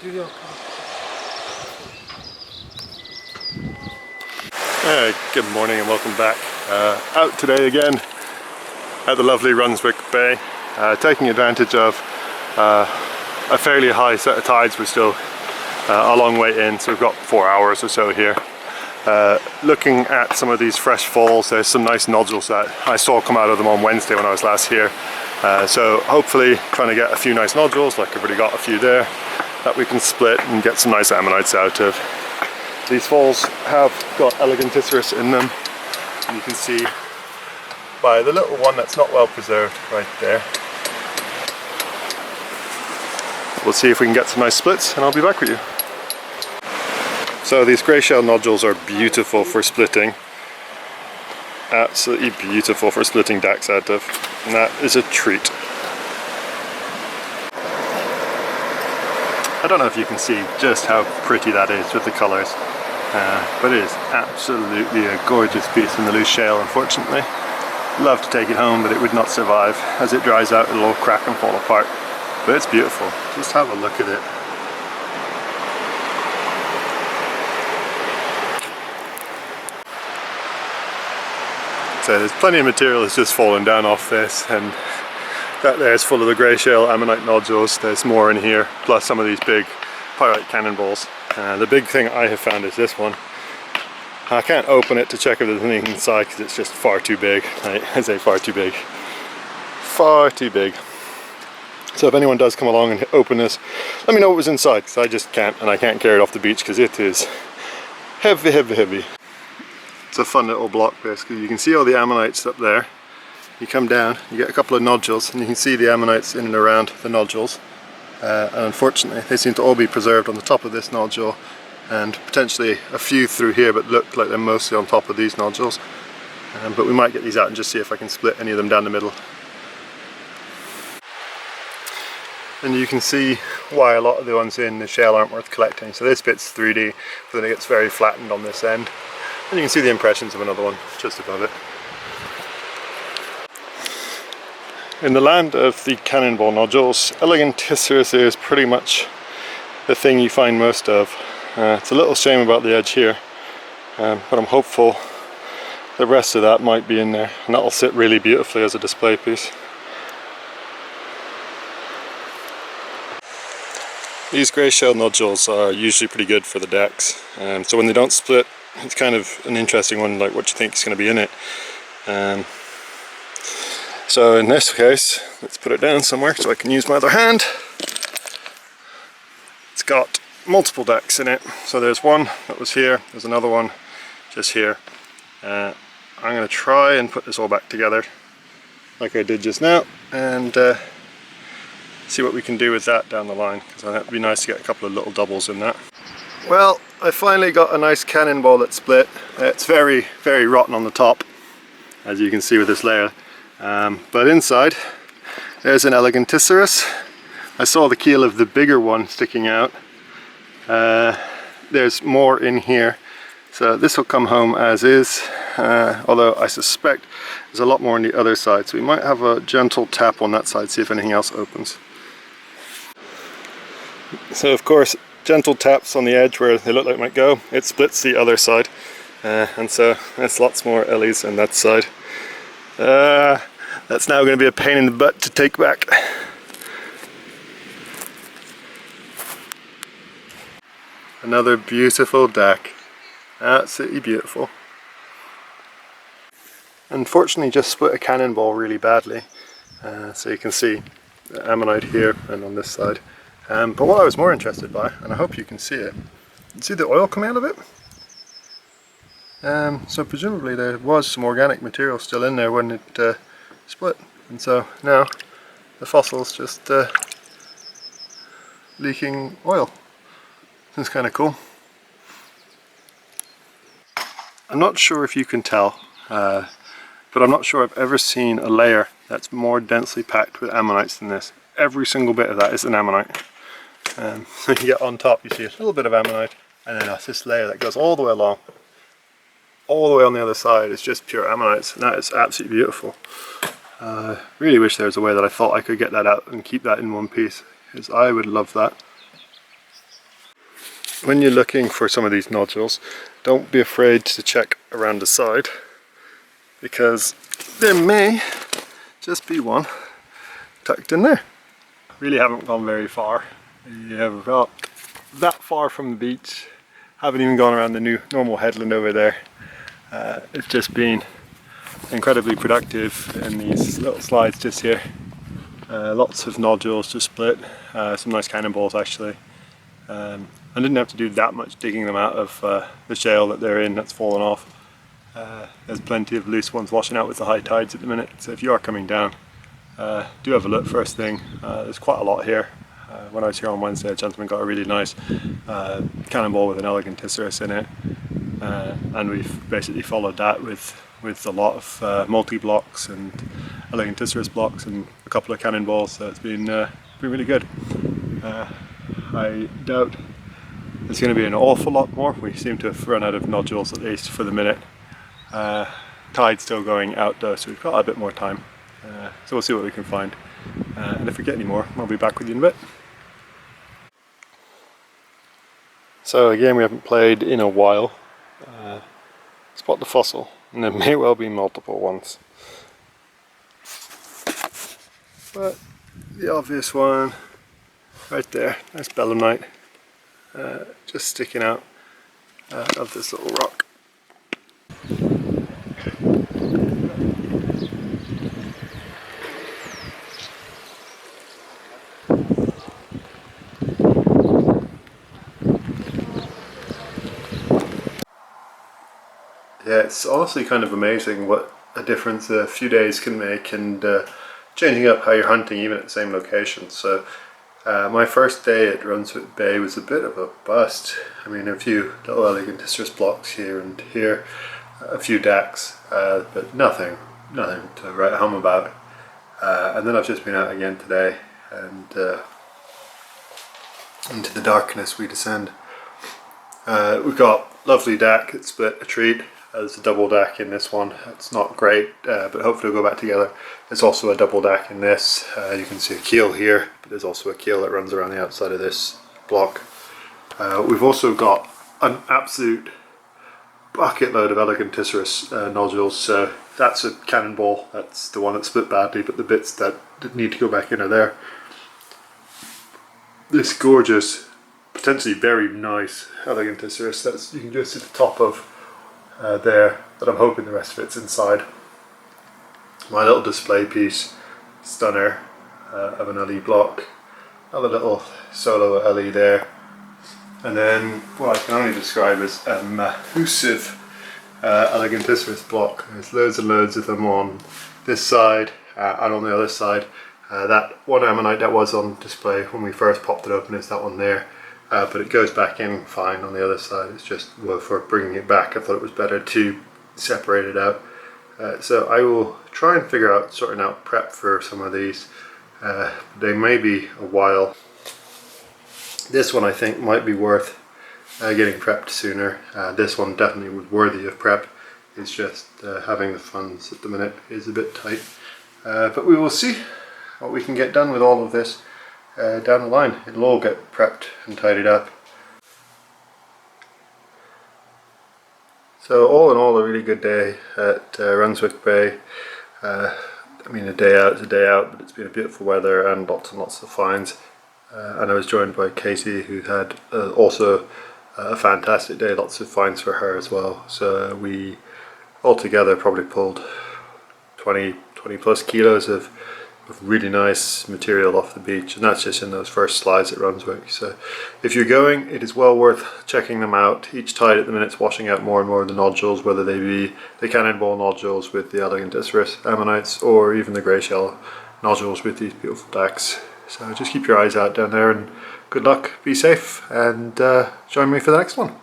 Good morning and welcome back. Out today again at the lovely Runswick Bay, taking advantage of a fairly high set of tides. We're still a long way in, so we've got 4 hours or so here. Looking at some of these fresh falls, there's some nice nodules that I saw come out of them on Wednesday when I was last here. So hopefully trying to get a few nice nodules, like I've already got a few there, that we can split and get some nice ammonites out of. These falls have got eleganticiferous in them, and you can see by the little one that's not well preserved right there. We'll see if we can get some nice splits and I'll be back with you. So these grey shell nodules are beautiful for splitting. Absolutely beautiful for splitting decks out of, and that is a treat. I don't know if you can see just how pretty that is with the colours, but it is absolutely a gorgeous piece in the loose shale. Unfortunately, love to take it home, but it would not survive. As it dries out, it'll all crack and fall apart, but it's beautiful. Just have a look at it. So there's plenty of material that's just fallen down off this, and that there is full of the grey shale ammonite nodules. There's more in here, plus some of these big pyrite cannonballs. The big thing I have found is this one. I can't open it to check if there's anything inside because it's just far too big. I say far too big. Far too big. So if anyone does come along and open this, let me know what was inside, because I just can't, and I can't carry it off the beach because it is heavy, heavy, heavy. It's a fun little block basically. You can see all the ammonites up there. You come down, you get a couple of nodules, and you can see the ammonites in and around the nodules. And unfortunately, they seem to all be preserved on the top of this nodule, and potentially a few through here, but look like they're mostly on top of these nodules. But we might get these out and just see if I can split any of them down the middle. And you can see why a lot of the ones in the shell aren't worth collecting. So this bit's 3D, but then it gets very flattened on this end. And you can see the impressions of another one just above it. In the land of the cannonball nodules, eleganticiferous is pretty much the thing you find most of. It's a little shame about the edge here, but I'm hopeful the rest of that might be in there, and that'll sit really beautifully as a display piece. These grey shell nodules are usually pretty good for the decks, so when they don't split, it's kind of an interesting one, like what you think is going to be in it. So in this case, let's put it down somewhere so I can use my other hand. It's got multiple decks in it. So there's one that was here, there's another one just here. I'm going to try and put this all back together like I did just now, and see what we can do with that down the line, because it would be nice to get a couple of little doubles in that. Well, I finally got a nice cannonball that split. It's very, very rotten on the top, as you can see with this layer. But inside, there's an eleganticiferous. I saw the keel of the bigger one sticking out. There's more in here, so this will come home as is, although I suspect there's a lot more on the other side, so we might have a gentle tap on that side, see if anything else opens. So of course, gentle taps on the edge where they look like it might go, it splits the other side, and so there's lots more ellies on that side. That's now going to be a pain in the butt to take back. Another beautiful deck, absolutely beautiful. Unfortunately, just split a cannonball really badly, so you can see the ammonite here and on this side. But what I was more interested by, and I hope you can see it, you see the oil coming out of it? So presumably there was some organic material still in there when it split, and so now the fossil's just leaking oil. It's kind of cool. I'm not sure if you can tell, but I'm not sure I've ever seen a layer that's more densely packed with ammonites than this. Every single bit of that is an ammonite. So you get on top, you see a little bit of ammonite, and then that's this layer that goes all the way along. All the way on the other side is just pure ammonites, and that is absolutely beautiful. Really wish there was a way that I thought I could get that out and keep that in one piece, because I would love that. when you're looking for some of these nodules, don't be afraid to check around the side, because there may just be one tucked in there. Really haven't gone very far. We have got that far from the beach, haven't even gone around the new normal headland over there. It's just been incredibly productive in these little slides just here. Lots of nodules to split, some nice cannonballs actually. I didn't have to do that much digging them out of the shale that they're in that's fallen off. There's plenty of loose ones washing out with the high tides at the minute, so if you are coming down, do have a look first thing. There's quite a lot here. When I was here on Wednesday, a gentleman got a really nice cannonball with an elegantissirus in it, and we've basically followed that with a lot of multi-blocks and elegantissirus blocks and a couple of cannonballs, so it's been really good. I doubt there's going to be an awful lot more. We seem to have run out of nodules, at least for the minute. Tide's still going out though, so we've got a bit more time. So we'll see what we can find. And if we get any more, I'll be back with you in a bit. So again, we haven't played in a while. Spot the fossil, and there may well be multiple ones. But the obvious one, right there, nice belemnite, just sticking out of this little rock. Yeah, it's honestly kind of amazing what a difference a few days can make, and changing up how you're hunting even at the same location. So my first day at Runswick Bay was a bit of a bust. I mean, a few little elegantissirus blocks here and here, a few dacks, but nothing to write home about. And then I've just been out again today, and into the darkness we descend. We've got lovely dack, it's split a treat. There's a double dack in this one. It's not great, but hopefully it'll go back together. There's also a double dack in this. You can see a keel here, but there's also a keel that runs around the outside of this block. We've also got an absolute bucket load of elegantissirus nodules. So that's a cannonball. That's the one that split badly, but the bits that need to go back in are there. This gorgeous, potentially very nice elegantissirus. That's, you can just see the top of there, but I'm hoping the rest of it's inside. My little display piece, stunner of an LE block, another little solo LE there, and then what I can only describe as a massive elegantissirus block. There's loads and loads of them on this side and on the other side. That one ammonite that was on display when we first popped it open is that one there. But it goes back in fine on the other side. It's just, well, for bringing it back, I thought it was better to separate it out. So I will try and figure out sorting out prep for some of these. They may be a while. This one I think might be worth getting prepped sooner. This one definitely was worthy of prep. It's just having the funds at the minute is a bit tight. But we will see what we can get done with all of this. Down the line. It'll all get prepped and tidied up. So all in all, a really good day at Runswick Bay. I mean, a day out is a day out, but it's been a beautiful weather and lots of finds. And I was joined by Katie, who had also a fantastic day, lots of finds for her as well. So we all together probably pulled 20 plus kilos of really nice material off the beach, and that's just in those first slides at Runswick. So if you're going, it is well worth checking them out. Each tide at the minute's washing out more and more of the nodules, whether they be the cannonball nodules with the elegantissirus ammonites, or even the grey shell nodules with these beautiful dacks. So just keep your eyes out down there, and good luck, be safe, and join me for the next one.